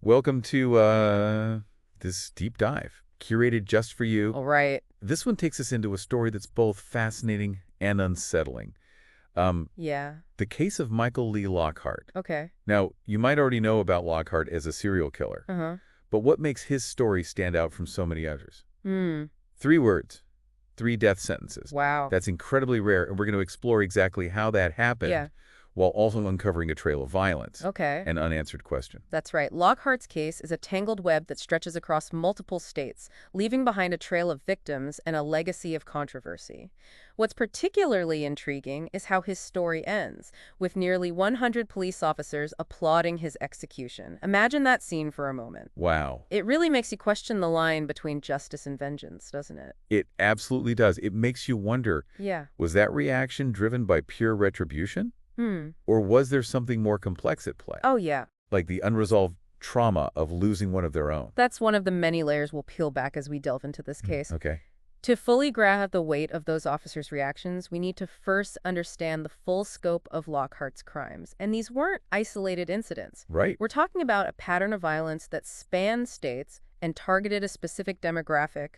Welcome to this deep dive, curated just for you. All right. This one takes us into a story that's both fascinating and unsettling. Yeah. The case of Michael Lee Lockhart. Okay. Now, you might already know about Lockhart as a serial killer, Uh-huh. but what makes his story stand out from so many others? Hmm. 3 words, 3 death sentences. Wow. That's incredibly rare, and we're going to explore exactly how that happened, Yeah. while also uncovering a trail of violence Okay. and unanswered question. That's right. Lockhart's case is a tangled web that stretches across multiple states, leaving behind a trail of victims and a legacy of controversy. What's particularly intriguing is how his story ends, with nearly 100 police officers applauding his execution. Imagine that scene for a moment. Wow. It really makes you question the line between justice and vengeance, doesn't it? It absolutely does. It makes you wonder, Yeah. was that reaction driven by pure retribution? Or was there something more complex at play? Oh, yeah. Like the unresolved trauma of losing one of their own? That's one of the many layers we'll peel back as we delve into this case. Okay. To fully grasp the weight of those officers' reactions, we need to first understand the full scope of Lockhart's crimes. And these weren't isolated incidents. Right. We're talking about a pattern of violence that spanned states and targeted a specific demographic,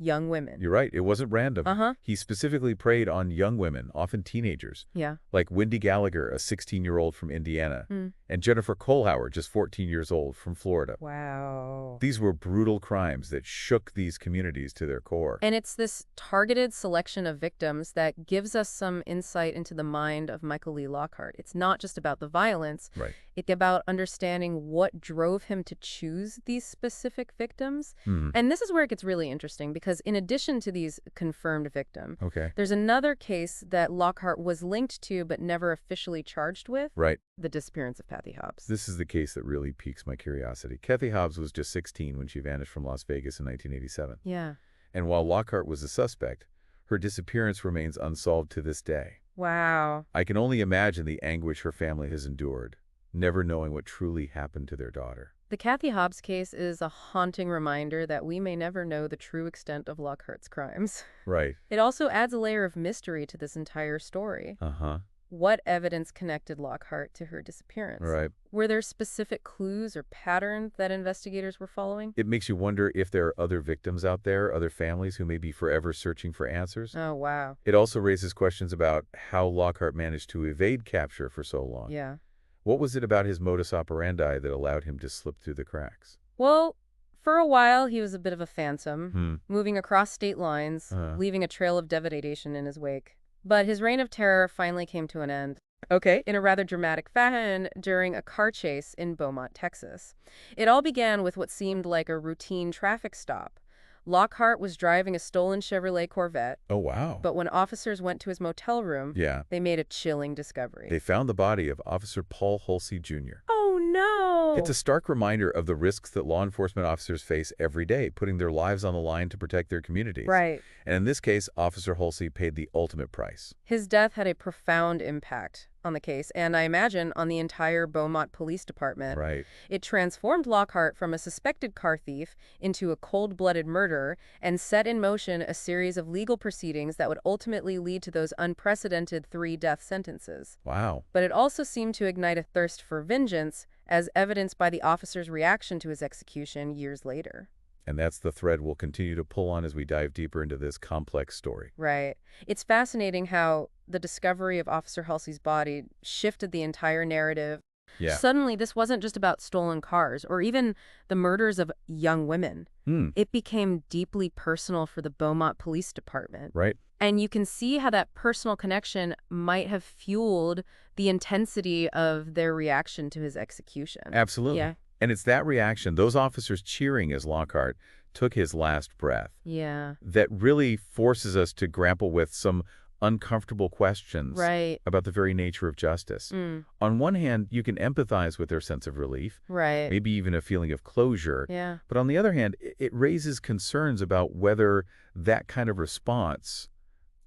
young women. You're right. It wasn't random. Uh-huh. He specifically preyed on young women, often teenagers, Yeah. like Wendy Gallagher, a 16-year-old from Indiana, and Jennifer Kohlhauer, just 14 years old, from Florida. Wow. These were brutal crimes that shook these communities to their core. And it's this targeted selection of victims that gives us some insight into the mind of Michael Lee Lockhart. It's not just about the violence. Right. It's about understanding what drove him to choose these specific victims. And this is where it gets really interesting, because in addition to these confirmed victims, Okay. there's another case that Lockhart was linked to but never officially charged with, Right. the disappearance of Kathy Hobbs. This is the case that really piques my curiosity. Kathy Hobbs was just 16 when she vanished from Las Vegas in 1987. Yeah. And while Lockhart was a suspect, her disappearance remains unsolved to this day. Wow. I can only imagine the anguish her family has endured, never knowing what truly happened to their daughter. The Kathy Hobbs case is a haunting reminder that we may never know the true extent of Lockhart's crimes. Right. It also adds a layer of mystery to this entire story. Uh-huh. What evidence connected Lockhart to her disappearance? Right. Were there specific clues or patterns that investigators were following? It makes you wonder if there are other victims out there, other families who may be forever searching for answers. Oh, wow. It also raises questions about how Lockhart managed to evade capture for so long. Yeah. What was it about his modus operandi that allowed him to slip through the cracks? Well, for a while, he was a bit of a phantom, moving across state lines, leaving a trail of devastation in his wake. But his reign of terror finally came to an end. Okay. In a rather dramatic fashion during a car chase in Beaumont, Texas. It all began with what seemed like a routine traffic stop. Lockhart was driving a stolen Chevrolet Corvette, Oh, wow. but when officers went to his motel room, Yeah. they made a chilling discovery. They found the body of Officer Paul Hulsey, Jr. Oh, no! It's a stark reminder of the risks that law enforcement officers face every day, putting their lives on the line to protect their communities. Right. And in this case, Officer Hulsey paid the ultimate price. His death had a profound impact on the case, and I imagine on the entire Beaumont Police Department. Right. It transformed Lockhart from a suspected car thief into a cold-blooded murderer and set in motion a series of legal proceedings that would ultimately lead to those unprecedented 3 death sentences. Wow. But it also seemed to ignite a thirst for vengeance, as evidenced by the officer's reaction to his execution years later. And that's the thread we'll continue to pull on as we dive deeper into this complex story. Right. It's fascinating how the discovery of Officer Hulsey's body shifted the entire narrative. Yeah. Suddenly, this wasn't just about stolen cars or even the murders of young women. It became deeply personal for the Beaumont Police Department. Right. And you can see how that personal connection might have fueled the intensity of their reaction to his execution. Absolutely. Yeah. And it's that reaction, those officers cheering as Lockhart took his last breath, Yeah. that really forces us to grapple with some uncomfortable questions Right. about the very nature of justice. On one hand, you can empathize with their sense of relief, Right. maybe even a feeling of closure. Yeah. But on the other hand, it raises concerns about whether that kind of response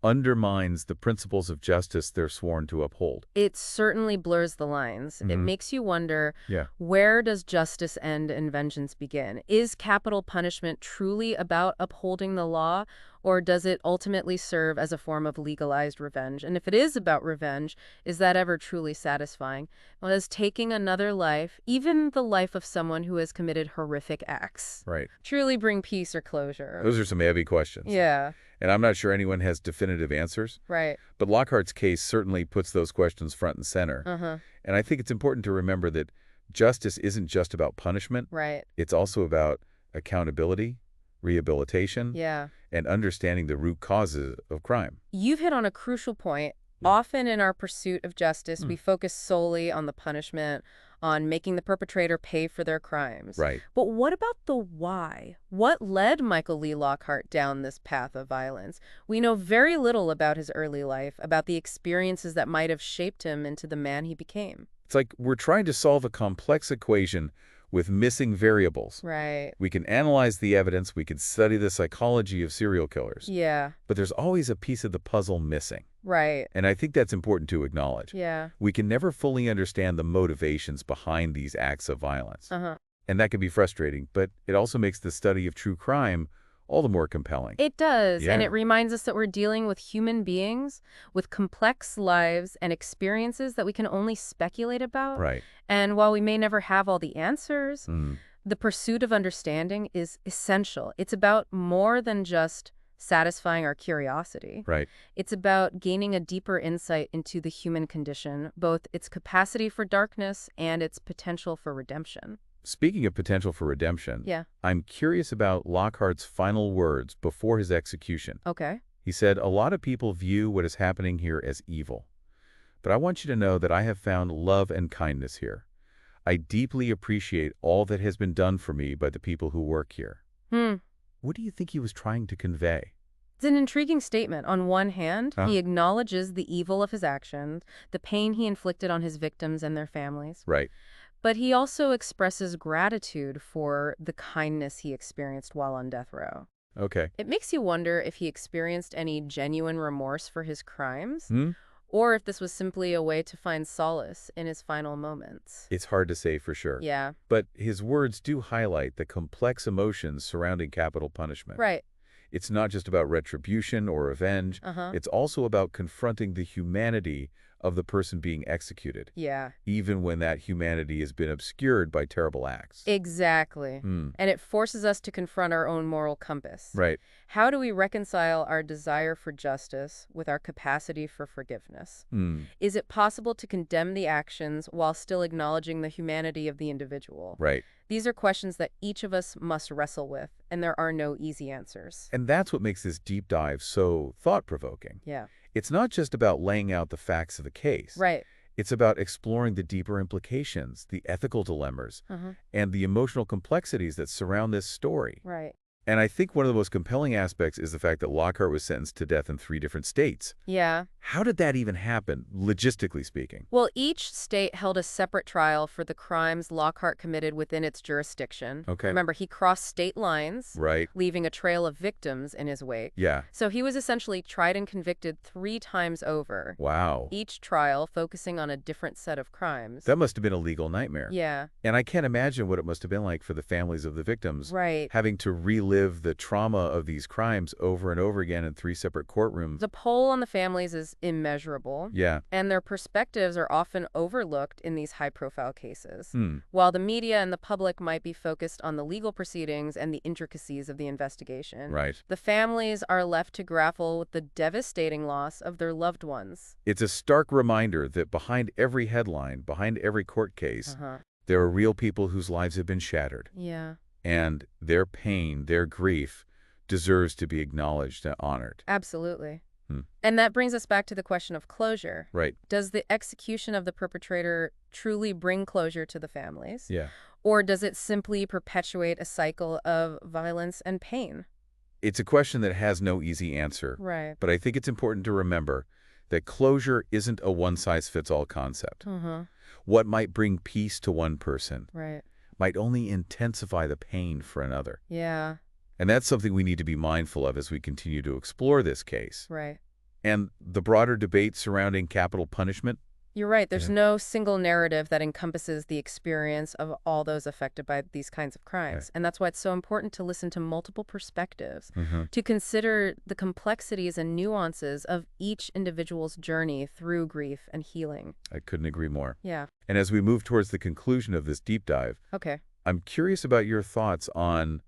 undermines the principles of justice they're sworn to uphold. It certainly blurs the lines. It makes you wonder, Yeah. where does justice end and vengeance begin? Is capital punishment truly about upholding the law, Or does it ultimately serve as a form of legalized revenge? And if it is about revenge, is that ever truly satisfying? Well, does taking another life, even the life of someone who has committed horrific acts, Right. truly bring peace or closure? Those are some heavy questions. Yeah, And I'm not sure anyone has definitive answers. right. But Lockhart's case certainly puts those questions front and center. Uh-huh. And I think it's important to remember that justice isn't just about punishment. Right. It's also about accountability, rehabilitation, Yeah. and understanding the root causes of crime. You've hit on a crucial point. Yeah. Often in our pursuit of justice, we focus solely on the punishment, on making the perpetrator pay for their crimes. Right. But what about the why? What led Michael Lee Lockhart down this path of violence? We know very little about his early life, about the experiences that might have shaped him into the man he became. It's like we're trying to solve a complex equation with missing variables. Right. We can analyze the evidence, we can study the psychology of serial killers, Yeah. but there's always a piece of the puzzle missing. Right. And I think that's important to acknowledge. Yeah. We can never fully understand the motivations behind these acts of violence. Uh-huh. And that can be frustrating, but it also makes the study of true crime all the more compelling. It does, and Yeah. it reminds us that we're dealing with human beings with complex lives and experiences that we can only speculate about. Right. And while we may never have all the answers, Mm. the pursuit of understanding is essential. It's about more than just satisfying our curiosity. Right. It's about gaining a deeper insight into the human condition, both its capacity for darkness and its potential for redemption. Speaking of potential for redemption, Yeah. I'm curious about Lockhart's final words before his execution. Okay. He said, "A lot of people view what is happening here as evil. But I want you to know that I have found love and kindness here. I deeply appreciate all that has been done for me by the people who work here." What do you think he was trying to convey? It's an intriguing statement. On one hand, Huh? he acknowledges the evil of his actions, the pain he inflicted on his victims and their families. Right. But he also expresses gratitude for the kindness he experienced while on death row. Okay. It makes you wonder if he experienced any genuine remorse for his crimes, Hmm? or if this was simply a way to find solace in his final moments. It's hard to say for sure. Yeah, But his words do highlight the complex emotions surrounding capital punishment. right. It's not just about retribution or revenge. Uh-huh. It's also about confronting the humanity of the person being executed, Yeah, even when that humanity has been obscured by terrible acts. exactly. Hmm. And it forces us to confront our own moral compass. Right. How do we reconcile our desire for justice with our capacity for forgiveness? Hmm. Is it possible to condemn the actions while still acknowledging the humanity of the individual? Right. These are questions that each of us must wrestle with, and there are no easy answers. And that's what makes this deep dive so thought-provoking. Yeah. It's not just about laying out the facts of the case. Right. It's about exploring the deeper implications, the ethical dilemmas, Uh-huh. and the emotional complexities that surround this story. Right. And I think one of the most compelling aspects is the fact that Lockhart was sentenced to death in 3 different states. Yeah. How did that even happen, logistically speaking? Well, each state held a separate trial for the crimes Lockhart committed within its jurisdiction. Okay. Remember, he crossed state lines, Right. leaving a trail of victims in his wake. Yeah. So he was essentially tried and convicted 3 times over, Wow. each trial focusing on a different set of crimes. That must have been a legal nightmare. Yeah. And I can't imagine what it must have been like for the families of the victims. Right. Having to relive the trauma of these crimes over and over again in 3 separate courtrooms. The toll on the families is immeasurable. Yeah. And their perspectives are often overlooked in these high-profile cases. Hmm. While the media and the public might be focused on the legal proceedings and the intricacies of the investigation, Right. the families are left to grapple with the devastating loss of their loved ones. It's a stark reminder that behind every headline, behind every court case, Uh-huh. there are real people whose lives have been shattered. Yeah. And their pain, their grief, deserves to be acknowledged and honored. Absolutely. Hmm. And that brings us back to the question of closure. Right. Does the execution of the perpetrator truly bring closure to the families? Yeah. Or does it simply perpetuate a cycle of violence and pain? It's a question that has no easy answer. Right. But I think it's important to remember that closure isn't a one-size-fits-all concept. Uh-huh. What might bring peace to one person Right. might only intensify the pain for another. Yeah. And that's something we need to be mindful of as we continue to explore this case. Right. And the broader debate surrounding capital punishment, You're right. There's Yeah. no single narrative that encompasses the experience of all those affected by these kinds of crimes. Right. And that's why it's so important to listen to multiple perspectives, Hmm. to consider the complexities and nuances of each individual's journey through grief and healing. I couldn't agree more. Yeah. And as we move towards the conclusion of this deep dive, Okay. I'm curious about your thoughts on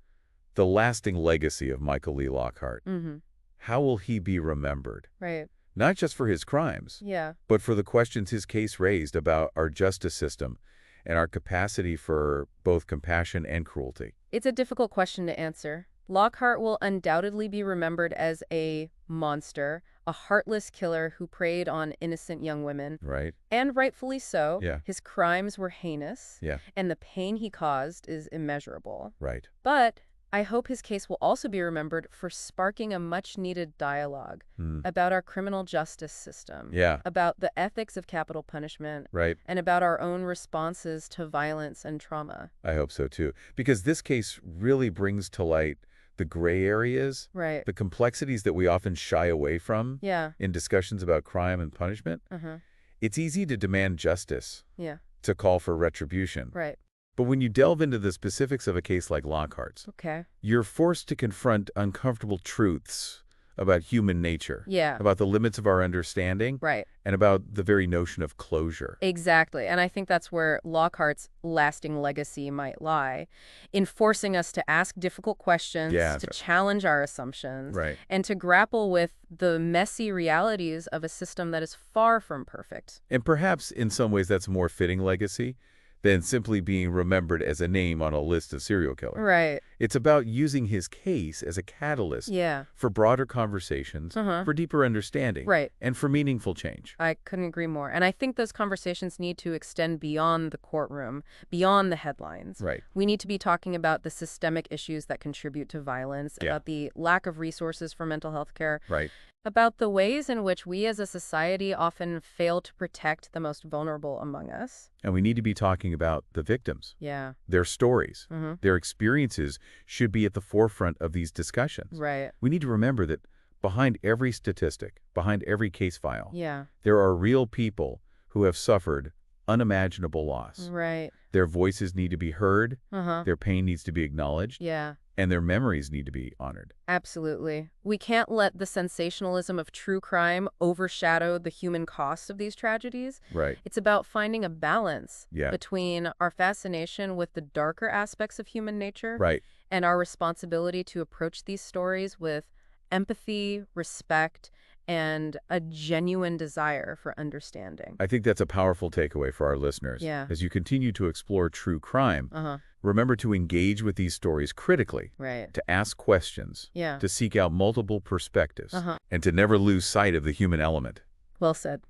the lasting legacy of Michael Lee Lockhart. Mm-hmm. How will he be remembered? Right. Not just for his crimes, Yeah. but for the questions his case raised about our justice system and our capacity for both compassion and cruelty. It's a difficult question to answer. Lockhart will undoubtedly be remembered as a monster, a heartless killer who preyed on innocent young women. Right? And rightfully so. Yeah. His crimes were heinous, Yeah. and the pain he caused is immeasurable. Right. But I hope his case will also be remembered for sparking a much-needed dialogue about our criminal justice system, Yeah. about the ethics of capital punishment, Right. and about our own responses to violence and trauma. I hope so too. Because this case really brings to light the gray areas, Right. the complexities that we often shy away from Yeah. in discussions about crime and punishment. Uh-huh. It's easy to demand justice, Yeah. to call for retribution. Right. But when you delve into the specifics of a case like Lockhart's, Okay. you're forced to confront uncomfortable truths about human nature, Yeah. about the limits of our understanding, Right. and about the very notion of closure. Exactly. And I think that's where Lockhart's lasting legacy might lie, in forcing us to ask difficult questions, Yeah, to challenge our assumptions, Right. and to grapple with the messy realities of a system that is far from perfect. And perhaps in some ways that's a more fitting legacy than simply being remembered as a name on a list of serial killers. Right. It's about using his case as a catalyst Yeah. for broader conversations, Uh-huh. for deeper understanding, Right. and for meaningful change. I couldn't agree more. And I think those conversations need to extend beyond the courtroom, beyond the headlines. Right. We need to be talking about the systemic issues that contribute to violence, Yeah. about the lack of resources for mental health care, Right. about the ways in which we as a society often fail to protect the most vulnerable among us. And we need to be talking about the victims. Yeah. Their stories, Mm-hmm. their experiences should be at the forefront of these discussions. Right. We need to remember that behind every statistic, behind every case file, Yeah. there are real people who have suffered unimaginable loss. Right. Their voices need to be heard, Uh-huh. their pain needs to be acknowledged, Yeah. and their memories need to be honored. Absolutely. We can't let the sensationalism of true crime overshadow the human cost of these tragedies. Right. It's about finding a balance Yeah. between our fascination with the darker aspects of human nature Right. and our responsibility to approach these stories with empathy, respect, and a genuine desire for understanding. I think that's a powerful takeaway for our listeners. Yeah. As you continue to explore true crime, Uh-huh. remember to engage with these stories critically, Right. to ask questions, Yeah. to seek out multiple perspectives, Uh-huh. and to never lose sight of the human element. Well said.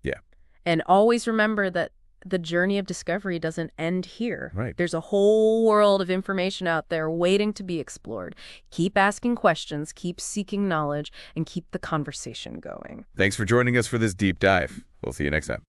Yeah. And always remember that the journey of discovery doesn't end here. Right. There's a whole world of information out there waiting to be explored. Keep asking questions, keep seeking knowledge, and keep the conversation going. Thanks for joining us for this deep dive. We'll see you next time.